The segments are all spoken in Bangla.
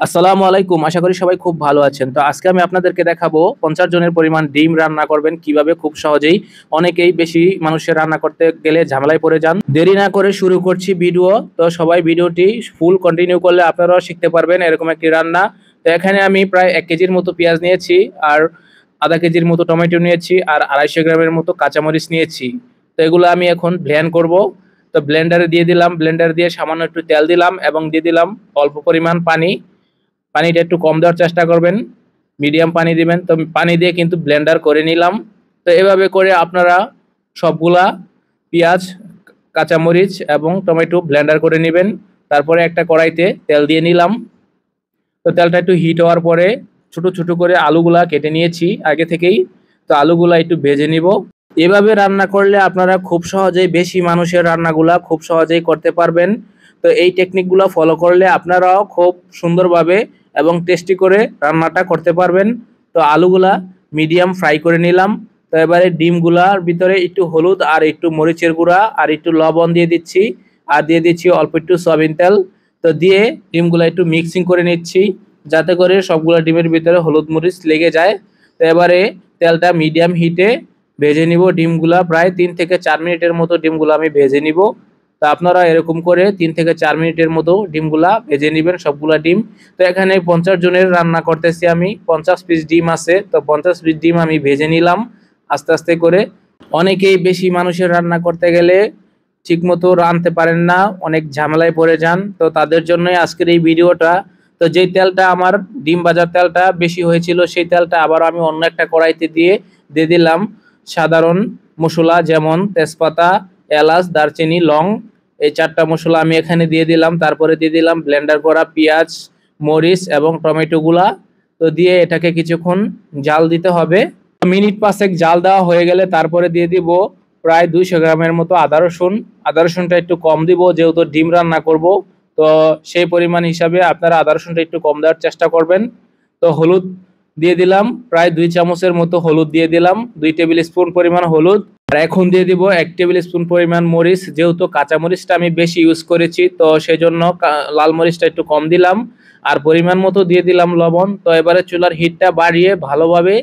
আসসালামু আলাইকুম। আশা করি সবাই খুব ভালো আছেন। তো আজকে আমি আপনাদেরকে দেখাবো ৫০ জনের পরিমাণ ডিম রান্না করবেন কিভাবে খুব সহজেই। অনেকেই বেশি মানুষের রান্না করতে গেলে ঝামেলায় পড়ে যান। দেরি না করে শুরু করছি ভিডিও। তো সবাই ভিডিওটি ফুল কন্টিনিউ করলে আপনারাও শিখতে পারবেন এরকম একটি রান্না। তো এখানে আমি প্রায় ১ কেজির মতো পেঁয়াজ নিয়েছি, আর আধা কেজির মতো টমেটো নিয়েছি, আর ২৫০ গ্রামের মতো কাঁচামরিচ নিয়েছি। তো এগুলো আমি এখন ব্লেন্ড করব। তো ব্লেন্ডারে দিয়ে দিলাম, ব্লেন্ডার দিয়ে সামান্য একটু তেল দিলাম এবং দিয়ে দিলাম অল্প পরিমাণ পানি। পানিটা একটু কম দেওয়ার চেষ্টা করবেন, মিডিয়াম পানি দিবেন। তো পানি দিয়ে কিন্তু ব্লেন্ডার করে নিলাম। তো এভাবে করে আপনারা সবগুলা পেঁয়াজ, কাঁচামরিচ এবং টমেটো ব্লেন্ডার করে নেবেন। তারপরে একটা কড়াইতে তেল দিয়ে নিলাম। তো তেলটা একটু হিট হওয়ার পরে ছোট ছোট করে আলুগুলা কেটে নিয়েছি আগে থেকেই। তো আলুগুলা একটু ভেজে নিব। এভাবে রান্না করলে আপনারা খুব সহজেই বেশি মানুষের রান্নাগুলা খুব সহজেই করতে পারবেন। তো এই টেকনিকগুলো ফলো করলে আপনারাও খুব সুন্দরভাবে এবং টেস্টি করে রান্নাটা করতে পারবেন। তো আলুগুলা মিডিয়াম ফ্রাই করে নিলাম। তো এবারে ডিমগুলার ভিতরে একটু হলুদ আর একটু মরিচের গুঁড়া আর একটু লবণ দিয়ে দিচ্ছি, আর দিয়ে দিচ্ছি অল্প একটু সয়াবিন তেল। তো দিয়ে ডিমগুলো একটু মিক্সিং করে নিচ্ছি যাতে করে সবগুলো ডিমের ভিতরে হলুদ মরিচ লেগে যায়। তো এবারে তেলটা মিডিয়াম হিটে ভেজে নিব ডিমগুলা। প্রায় ৩ থেকে ৪ মিনিটের মতো ডিমগুলো আমি ভেজে নিব। তো আপনারা এরকম করে ৩ থেকে ৪ মিনিটের মতো ডিমগুলা ভেজে নেবেন সবগুলা ডিম। তো এখানে ৫০ জনের রান্না করতেছি আমি, ৫০ পিস ডিম আছে। তো ৫০ পিস ডিম আমি ভেজে নিলাম আস্তে আস্তে করে। অনেকেই বেশি মানুষের রান্না করতে গেলে ঠিকমতো রাঁধতে পারেন না, অনেক ঝামেলায় পড়ে যান। তো তাদের জন্যই আজকের এই ভিডিওটা। তো যেই তেলটা আমার ডিম ভাজার তেলটা বেশি হয়েছিল, সেই তেলটা আবার আমি অন্য একটা কড়াইতে দিয়ে দিলাম সাধারণ মশলা, যেমন তেজপাতা, এলাচ, দারচিনি, লং। এই ৪টা মশলা আমি এখানে দিয়ে দিলাম। তারপরে দিয়ে দিলাম ব্লেন্ডার করা পেঁয়াজ, মরিচ এবং টমেটোগুলা। তো দিয়ে এটাকে কিছুক্ষণ জাল দিতে হবে। মিনিট ৫ জাল দেওয়া হয়ে গেলে তারপরে দিয়ে দিব প্রায় ২০০ গ্রামের মতো আদা রসুন। আদা রসুনটা একটু কম দিব যেহেতু ডিম রান্না করব। তো সেই পরিমাণ হিসাবে আপনারা আদা রসুনটা একটু কম দেওয়ার চেষ্টা করবেন। তো হলুদ দিয়ে দিলাম, প্রায় ২ চামচের মতো হলুদ দিয়ে দিলাম, ২ টেবিল স্পুন পরিমাণ হলুদ। আর এখন দিয়ে দিব ১ টেবিল স্পুন পরিমাণ মরিচ, যেহেতু কাঁচা মরিচটা আমি বেশি ইউজ করেছি তো সেই জন্য লাল মরিচটা একটু কম দিলাম। আর পরিমাণ মতো দিয়ে দিলাম লবণ। তো এবারে চুলার হিটটা বাড়িয়ে ভালোভাবে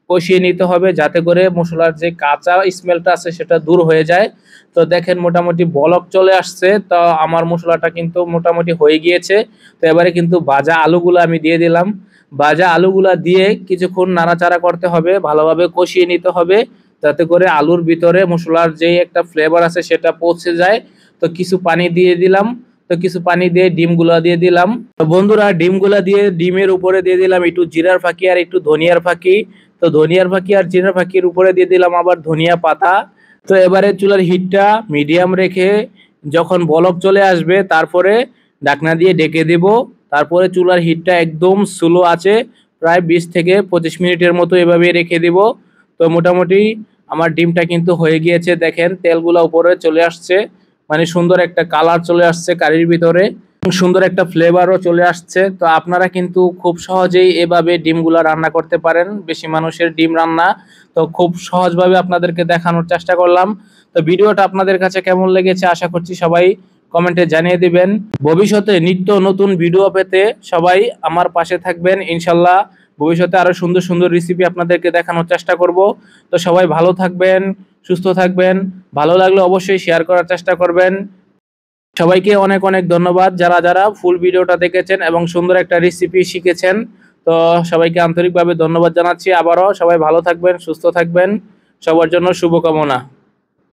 কষিয়ে নিতে হবে যাতে করে মশলার যে কাঁচা স্মেলটা আছে সেটা দূর হয়ে যায়। তো দেখেন মোটামুটি বলক চলে আসছে। তো আমার মশলাটা কিন্তু মোটামুটি হয়ে গিয়েছে। তো এবারে কিন্তু ভাজা আলুগুলো আমি দিয়ে দিলাম। ভাজা আলুগুলা দিয়ে কিছুক্ষণ নাড়াচাড়া করতে হবে, ভালোভাবে কষিয়ে নিতে হবে যাতে করে আলুর ভিতরে মশলার যে একটা ফ্লেভার আছে সেটা পৌঁছে যায়। তো কিছু পানি দিয়ে দিলাম। তো কিছু পানি দিয়ে ডিমগুলা দিয়ে দিলাম। তো বন্ধুরা, ডিমগুলা দিয়ে ডিমের উপরে দিয়ে দিলাম একটু জিরার ফাঁকি আর একটু ধনিয়ার ফাঁকি। তো ধনিয়ার ফাঁকি আর জিরার ফাঁকির উপরে দিয়ে দিলাম আবার ধনিয়া পাতা। তো এবারে চুলার হিটটা মিডিয়াম রেখে যখন বলক চলে আসবে তারপরে ঢাকনা দিয়ে ঢেকে দেব। তারপরে চুলার হিটটা একদম স্লো আছে, প্রায় ২০ থেকে ২৫ মিনিটের মতো এভাবে রেখে দেব। তো মোটামুটি আমার ডিমটা কিন্তু হয়ে গিয়েছে, দেখেন তেলগুলো উপরে চলে আসছে, মানে সুন্দর একটা কালার চলে আসছে কারির ভিতরে, সুন্দর একটা ফ্লেভারও চলে আসছে। তো আপনারা কিন্তু খুব সহজেই এভাবে ডিমগুলা রান্না করতে পারেন, বেশি মানুষের ডিম রান্না। তো খুব সহজভাবে আপনাদেরকে দেখানোর চেষ্টা করলাম। তো ভিডিওটা আপনাদের কাছে কেমন লেগেছে আশা করছি সবাই কমেন্টে জানিয়ে দিবেন। ভবিষ্যতে নিত্য নতুন ভিডিও পেতে সবাই আমার পাশে থাকবেন ইনশাল্লাহ। ভবিষ্যতে আরো সুন্দর সুন্দর রেসিপি আপনাদেরকে দেখানোর চেষ্টা করব। তো সবাই ভালো থাকবেন, সুস্থ থাকবেন। ভালো লাগলে অবশ্যই শেয়ার করার চেষ্টা করবেন। সবাইকে অনেক অনেক ধন্যবাদ যারা যারা ফুল ভিডিওটা দেখেছেন এবং সুন্দর একটা রেসিপি শিখেছেন। তো সবাইকে আন্তরিকভাবে ধন্যবাদ জানাচ্ছি। আবারও সবাই ভালো থাকবেন, সুস্থ থাকবেন, সবার জন্য শুভকামনা।